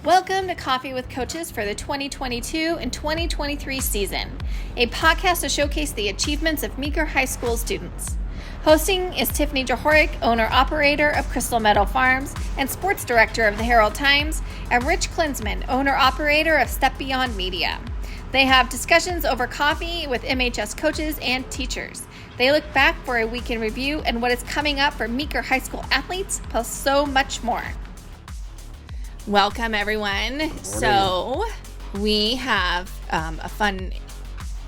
Welcome to Coffee with Coaches for the 2022 and 2023 season, a podcast to showcase the achievements of Meeker High School students. Hosting is Tiffany Jahorik, owner-operator of Crystal Meadow Farms and sports director of the Herald Times, and Rich Klinsman, owner-operator of Step Beyond Media. They have discussions over coffee with MHS coaches and teachers. They look back for a week in review and what is coming up for Meeker High School athletes, plus so much more. Welcome, everyone. So we have a fun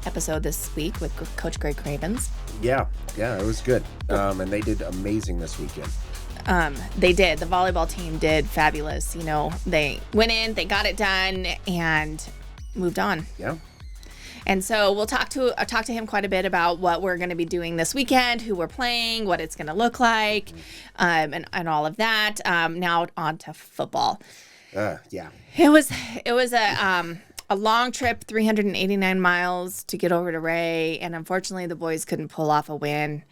episode this week with Coach Greg Cravens. Yeah, it was good. And they did amazing this weekend. They did. The volleyball team did fabulous. You know, they went in, they got it done, and moved on. Yeah. And so we'll talk to him quite a bit about what we're going to be doing this weekend, who we're playing, what it's going to look like, and all of that. Now on to football. Yeah. It was a long trip, 389 miles to get over to Ray, and unfortunately the boys couldn't pull off a win.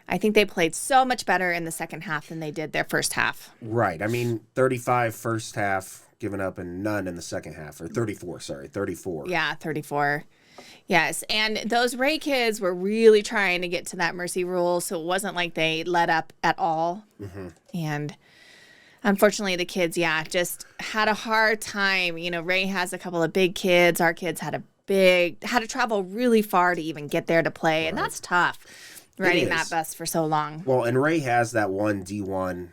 I think they played so much better in the second half than they did their first half. Right. I mean, 35 first half given up and none in the second half, or 34. Yeah, 34. Yes, and those Ray kids were really trying to get to that mercy rule, so it wasn't like they let up at all. Mm-hmm. And unfortunately, the kids, just had a hard time. You know, Ray has a couple of big kids. Our kids had to travel really far to even get there to play, and that's tough, riding that bus for so long. Well, and Ray has that one D1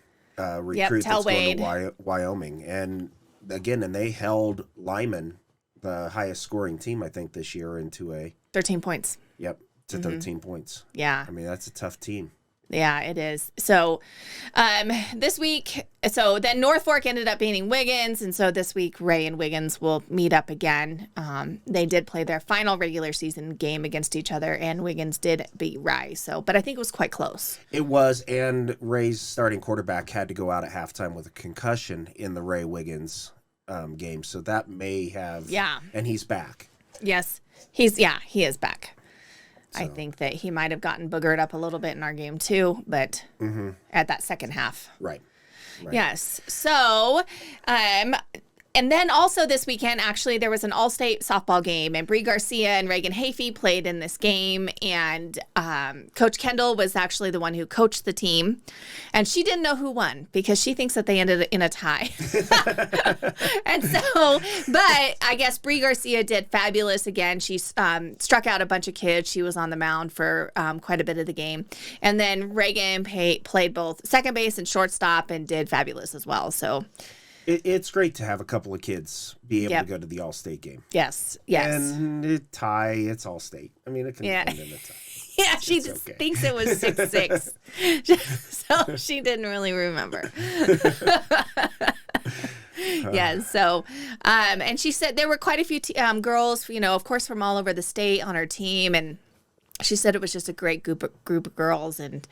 recruit that's going to Wyoming. And again, they held Lyman, the highest scoring team, I think, this year into 13 points. Yep, to 13 points. Yeah. I mean, that's a tough team. Yeah, it is. So this week, then North Fork ended up beating Wiggins, and so this week Ray and Wiggins will meet up again. They did play their final regular season game against each other, and Wiggins did beat Rye. But I think it was quite close. It was, and Ray's starting quarterback had to go out at halftime with a concussion in the Ray Wiggins game, so that may have. Yeah. And he's back. Yes, he is back. So. I think that he might have gotten boogered up a little bit in our game too, but at that second half. Right. Yes. So, and then also this weekend, actually, there was an all-state softball game, and Bree Garcia and Reagan Hafey played in this game, and Coach Kendall was actually the one who coached the team, and she didn't know who won because she thinks that they ended in a tie. And so, but I guess Bree Garcia did fabulous again. She struck out a bunch of kids. She was on the mound for quite a bit of the game, and then Reagan played both second base and shortstop and did fabulous as well. So. It's great to have a couple of kids be able to go to the All-State game. Yes. And it's All-State. I mean, it can end in a tie. Yeah, she just thinks it was 6-6. So she didn't really remember. Yeah, so, and she said there were quite a few girls, of course, from all over the state on her team. And she said it was just a great group of girls, and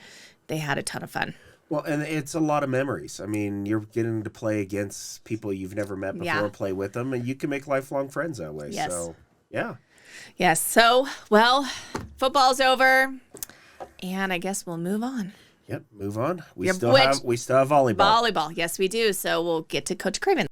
they had a ton of fun. Well, and it's a lot of memories. I mean, you're getting to play against people you've never met before, play with them, and you can make lifelong friends that way. Yes. So, yeah. Yes. So, well, football's over, and I guess we'll move on. Yep, move on. We still have volleyball. Volleyball, yes, we do. So we'll get to Coach Craven.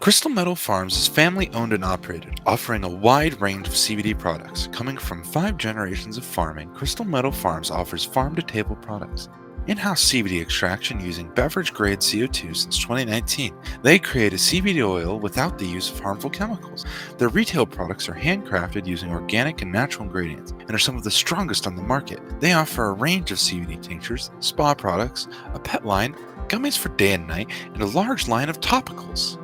Crystal Meadow Farms is family-owned and operated, offering a wide range of CBD products. Coming from 5 generations of farming, Crystal Meadow Farms offers farm-to-table products. In-house CBD extraction using beverage-grade CO2 since 2019. They create a CBD oil without the use of harmful chemicals. Their retail products are handcrafted using organic and natural ingredients and are some of the strongest on the market. They offer a range of CBD tinctures, spa products, a pet line, gummies for day and night, and a large line of topicals.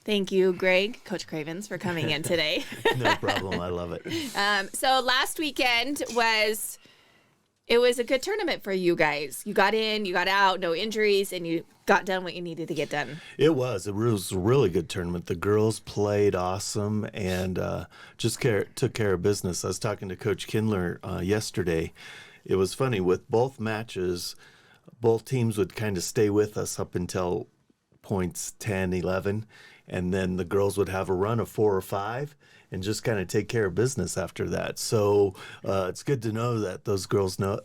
Thank you, Greg, Coach Cravens, for coming in today. No problem. I love it. So last weekend was a good tournament for you guys. You got in, you got out, no injuries, and you got done what you needed to get done. It was a really good tournament. The girls played awesome and just took care of business. I was talking to Coach Kindler yesterday. It was funny. With both matches, both teams would kind of stay with us up until points 10, 11. And then the girls would have a run of 4 or 5, and just kind of take care of business after that. So it's good to know that those girls know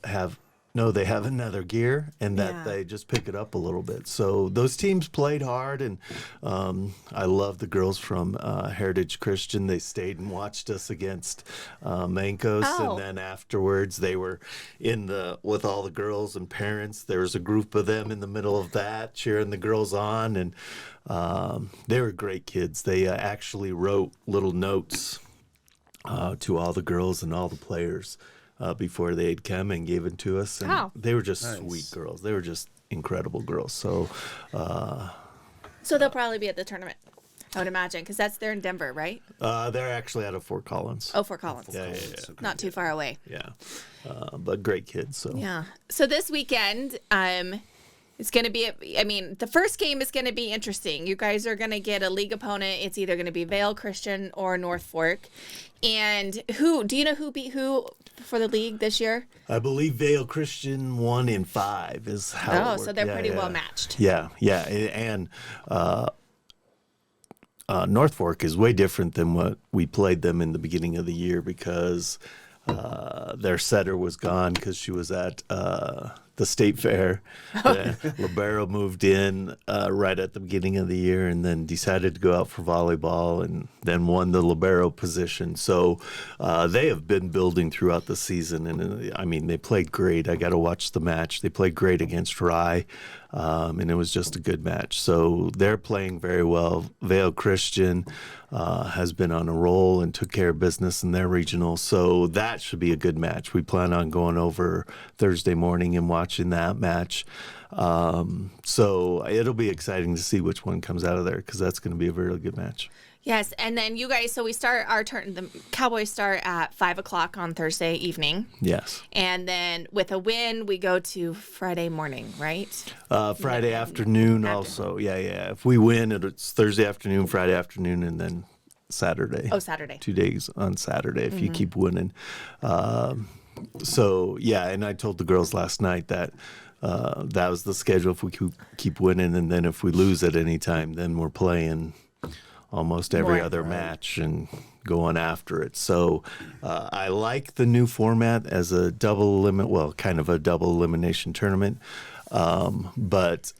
they have another gear and that they just pick it up a little bit. So those teams played hard, and I love the girls from Heritage Christian. They stayed and watched us against Mancos, and then afterwards they were with all the girls and parents. There was a group of them in the middle of that cheering the girls on, and they were great kids. They actually wrote little notes to all the girls and all the players before they'd come and gave it to us. And they were just sweet girls. They were just incredible girls. So they'll probably be at the tournament, I would imagine, because they're in Denver, right? They're actually out of Fort Collins. Oh, Fort Collins. Yeah. Not too far away. Yeah. But great kids. So yeah. So this weekend, it's going to be, the first game is going to be interesting. You guys are going to get a league opponent. It's either going to be Vale Christian or North Fork. And do you know who beat who for the league this year? I believe Vale Christian won in 5 is how it worked. So they're pretty well matched. Yeah. And North Fork is way different than what we played them in the beginning of the year, because their setter was gone because she was at the state fair. Libero moved in right at the beginning of the year and then decided to go out for volleyball and then won the libero position. So they have been building throughout the season. And they played great. I got to watch the match. They played great against Rye. And it was just a good match. So they're playing very well. Vale Christian has been on a roll and took care of business in their regional. So that should be a good match. We plan on going over Thursday morning and watching that match. So it'll be exciting to see which one comes out of there, because that's going to be a very good match. Yes, and then you guys, so we start our turn, the Cowboys start at 5 o'clock on Thursday evening. Yes. And then with a win, we go to Friday morning, right? Friday afternoon also. Yeah. If we win, it's Thursday afternoon, Friday afternoon, and then Saturday. Oh, Saturday. 2 days on Saturday if you keep winning. So, yeah, and I told the girls last night that that was the schedule if we keep winning, and then if we lose at any time, then we're playing almost every other match and going after it. So I like the new format as a kind of a double elimination tournament. But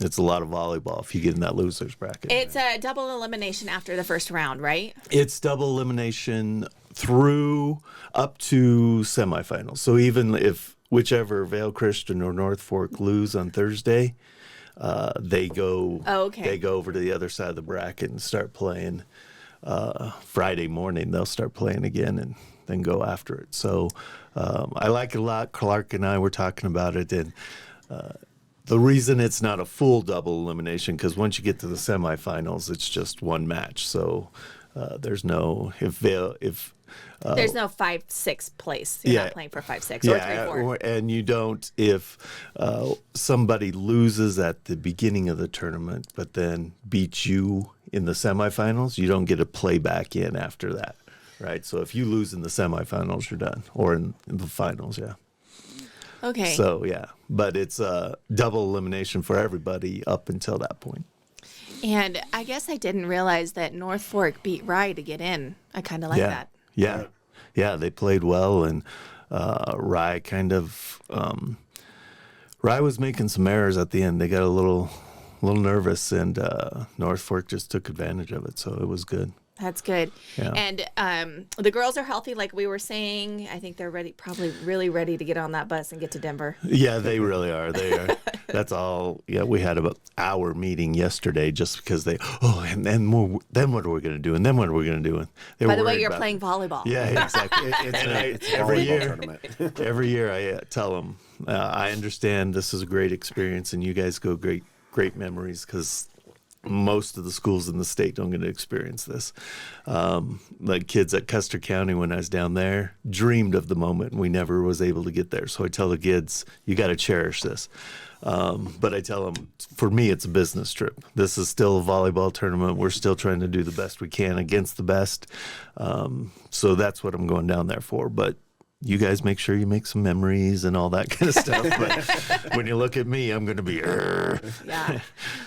it's a lot of volleyball if you get in that loser's bracket. It's a double elimination after the first round, right? It's double elimination through up to semifinals. So even if whichever Vale Christian or North Fork lose on Thursday, they go over to the other side of the bracket and start playing Friday morning. They'll start playing again and then go after it. So I like it a lot. Clark and I were talking about it, and the reason it's not a full double elimination, because once you get to the semifinals, it's just one match. So there's no there's no 5-6 place. You're not playing for 5-6 or 3-4. And you don't if somebody loses at the beginning of the tournament but then beats you in the semifinals, you don't get a play back in after that, right? So if you lose in the semifinals, you're done, or in the finals, Okay. So, but it's a double elimination for everybody up until that point. And I guess I didn't realize that North Fork beat Rye to get in. I kind of like that. Yeah, they played well, and Rye Rye was making some errors at the end. They got a little nervous, and North Fork just took advantage of it, so it was good. That's good. Yeah. And the girls are healthy, like we were saying. I think they're ready, probably really ready to get on that bus and get to Denver. Yeah, they really are. They are. That's all. Yeah, we had about an hour meeting yesterday just because and then what are we going to do? And then what are we going to do? And by the way, you're playing volleyball. Yeah, exactly. It's every year. Every year I tell them, I understand this is a great experience and you guys go great memories, because most of the schools in the state don't get to experience this. Like kids at Custer County, when I was down there, dreamed of the moment, and we never was able to get there. So I tell the kids, you got to cherish this. But I tell them, for me, it's a business trip. This is still a volleyball tournament. We're still trying to do the best we can against the best. So that's what I'm going down there for. But you guys make sure you make some memories and all that kind of stuff. But when you look at me, I'm going to be... Yeah.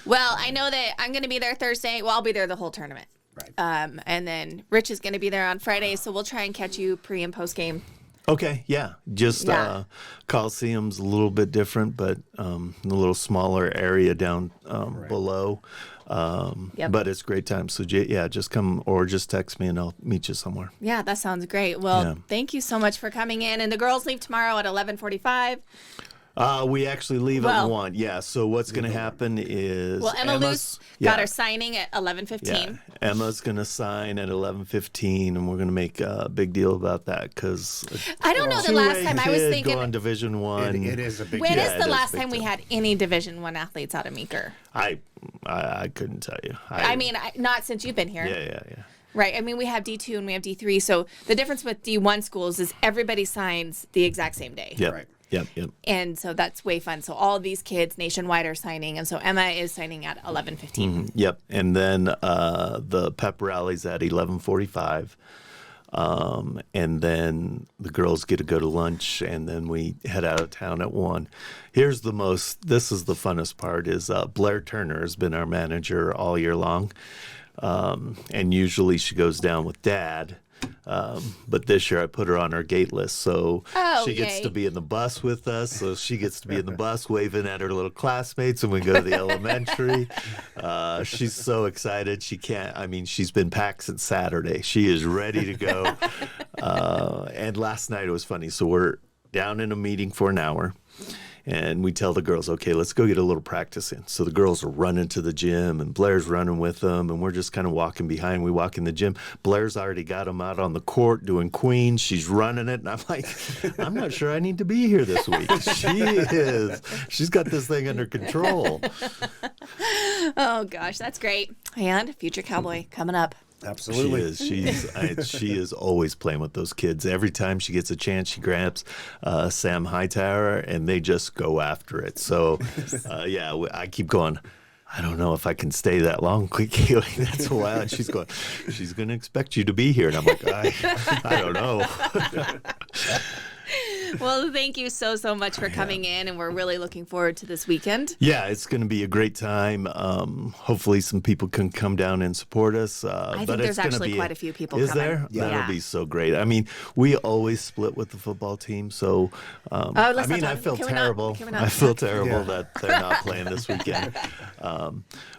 Well, I know that I'm going to be there Thursday. Well, I'll be there the whole tournament. And then Rich is going to be there on Friday, so we'll try and catch you pre and post game. Okay, yeah. Just Coliseum's a little bit different, but a little smaller area down below. But it's a great time. So, just come or just text me and I'll meet you somewhere. Yeah, that sounds great. Well, thank you so much for coming in. And the girls leave tomorrow at 11:45. We actually leave at 1. Yeah, so what's going to happen is... Well, Emma Luce got her signing at 11:15. Yeah, Emma's going to sign at 11:15, and we're going to make a big deal about that because... I don't know the last time I was thinking... go on Division One. It is a big When deal. is the last time we had any Division One athletes out of Meeker? I couldn't tell you. I mean, not since you've been here. Yeah. Right. I mean, we have D2 and we have D3. So the difference with D1 schools is everybody signs the exact same day. Yep. Right. Yep. And so that's way fun. So all of these kids nationwide are signing. And so Emma is signing at 11:15. Yep. And then the pep rally's at 11:45. And then the girls get to go to lunch, and then we head out of town at 1. This is the funnest part, is Blair Turner has been our manager all year long. And usually she goes down with Dad. But this year I put her on our gate list, so she gets to be in the bus with us. So she gets to be in the bus waving at her little classmates when we go to the elementary. She's so excited. She's been packed since Saturday. She is ready to go. And last night it was funny. So we're down in a meeting for an hour. And we tell the girls, okay, let's go get a little practice in. So the girls are running to the gym, and Blair's running with them, and we're just kind of walking behind. We walk in the gym. Blair's already got them out on the court doing queens. She's running it, and I'm like, I'm not sure I need to be here this week. She is. She's got this thing under control. Oh, gosh, that's great. And future cowboy coming up. Absolutely. She is always playing with those kids. Every time she gets a chance, she grabs Sam Hightower, and they just go after it. So, I keep going, I don't know if I can stay that long. That's a while. And she's going to expect you to be here. And I'm like, I don't know. Well, thank you so much for coming in, and we're really looking forward to this weekend. Yeah, it's going to be a great time. Hopefully some people can come down and support us. I think there's actually quite a few people coming. Is there? Yeah. That'll be so great. I mean, we always split with the football team, so I feel terrible. I feel terrible that they're not playing this weekend.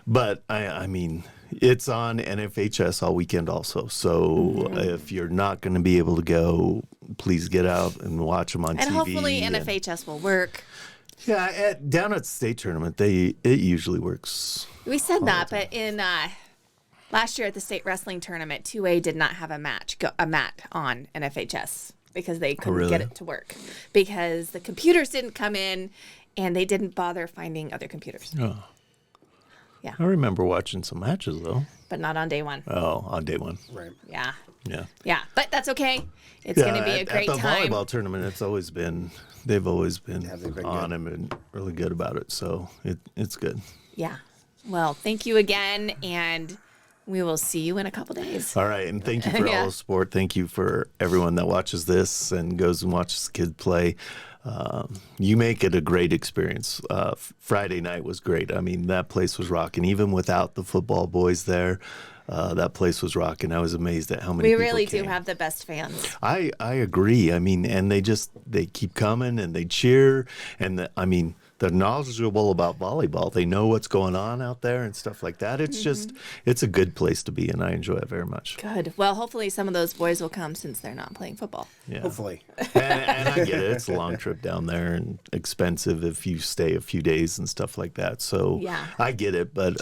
But I mean, it's on NFHS all weekend also. So if you're not going to be able to go, please get out and watch them on TV. And hopefully NFHS will work. Yeah, down at state tournament, it usually works. We said that, but in last year at the state wrestling tournament, 2A did not have a mat on NFHS because they couldn't get it to work because the computers didn't come in and they didn't bother finding other computers. Oh. Yeah. I remember watching some matches, though. But not on day one. Oh, on day one. Right. Yeah. Yeah. Yeah, but that's okay. It's going to be a great time. At the volleyball tournament, they've always been on and been really good about it. So it's good. Yeah. Well, thank you again, and we will see you in a couple days. All right, and thank you for all the support. Thank you for everyone that watches this and goes and watches the kids play. You make it a great experience. Friday night was great. I mean, that place was rocking. Even without the football boys there, that place was rocking. I was amazed at how many people really came. do have the best fans. I agree. I mean, and they keep coming and they cheer. And they're knowledgeable about volleyball. They know what's going on out there and stuff like that. It's it's a good place to be, and I enjoy it very much. Good. Well, hopefully some of those boys will come since they're not playing football. Yeah. Hopefully. And I get it. It's a long trip down there and expensive if you stay a few days and stuff like that. So I get it, but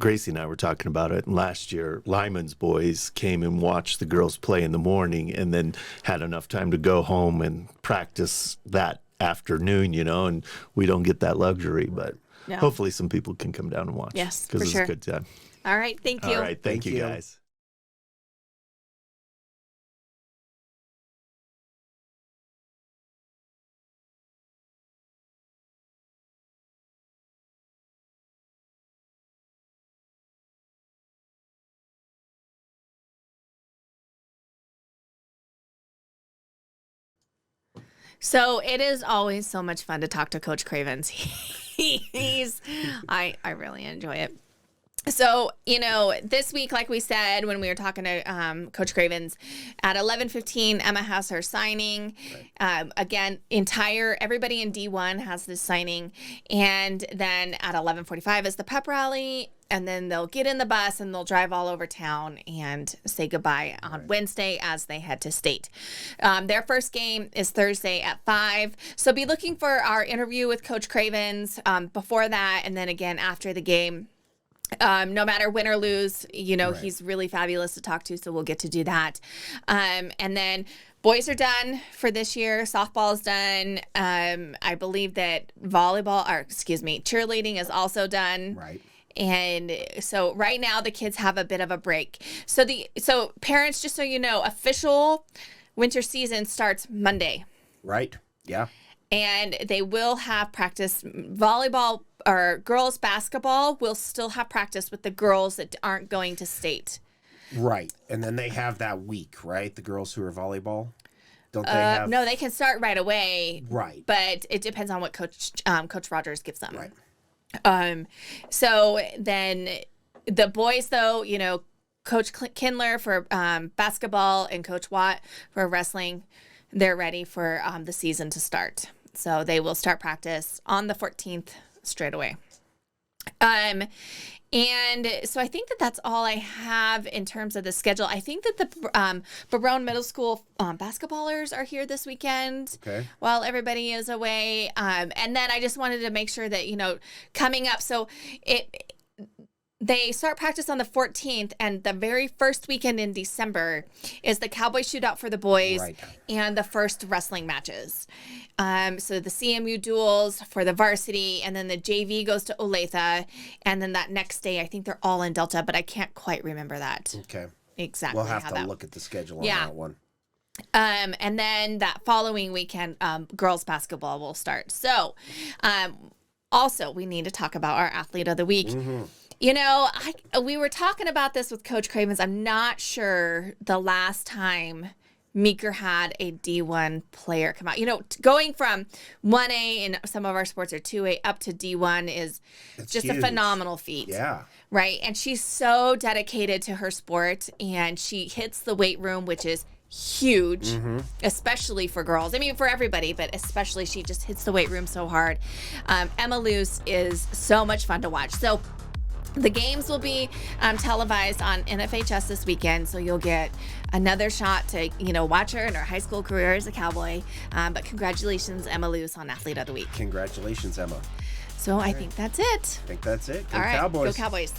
Gracie and I were talking about it. And last year, Lyman's boys came and watched the girls play in the morning and then had enough time to go home and practice that afternoon, and we don't get that luxury, but hopefully some people can come down and watch. Yes, because it's sure. a good time. All right, thank you. All right, thank you guys. So it is always so much fun to talk to Coach Cravens. I really enjoy it. So, this week, like we said, when we were talking to Coach Cravens, at 11:15, Emma has her signing. Right. Again, everybody in D1 has this signing. And then at 11:45 is the pep rally. And then they'll get in the bus and they'll drive all over town and say goodbye on Wednesday as they head to state. Their first game is Thursday at 5. So be looking for our interview with Coach Cravens before that. And then again, after the game. No matter win or lose, he's really fabulous to talk to, so we'll get to do that. And then boys are done for this year. Softball is done. I believe that cheerleading is also done. Right. And so right now the kids have a bit of a break. So parents, just so you know, official winter season starts Monday. Right. Yeah. And they will have practice. Volleyball or girls basketball will still have practice with the girls that aren't going to state. Right. And then they have that week, right? The girls who are volleyball. Don't they have? No, they can start right away. Right. But it depends on what Coach Rogers gives them. Right. So then the boys, though, Coach Kindler for basketball and Coach Watt for wrestling, they're ready for the season to start. So they will start practice on the 14th straight away. And so I think that that's all I have in terms of the schedule. I think that the Barone Middle School basketballers are here this weekend while everybody is away. And then I just wanted to make sure that, coming up, so they start practice on the 14th, and the very first weekend in December is the Cowboy Shootout for the boys and the first wrestling matches. So the CMU duels for the varsity, and then the JV goes to Olathe, and then that next day, I think they're all in Delta, but I can't quite remember that. Okay. Exactly. We'll have to look at the schedule on that one. And then that following weekend, girls basketball will start. So also, we need to talk about our athlete of the week. Mm-hmm. We were talking about this with Coach Cravens. I'm not sure the last time Meeker had a D1 player come out. Going from 1A in some of our sports or 2A up to D1 is just huge. A phenomenal feat. Yeah. Right? And she's so dedicated to her sport, and she hits the weight room, which is huge, especially for girls. I mean, for everybody, but especially she just hits the weight room so hard. Emma Luce is so much fun to watch. So the games will be televised on NFHS this weekend, so you'll get another shot to, watch her in her high school career as a Cowboy. But congratulations, Emma Luce, on Athlete of the Week. Congratulations, Emma. So I think that's it. Go All right, Cowboys. Go Cowboys.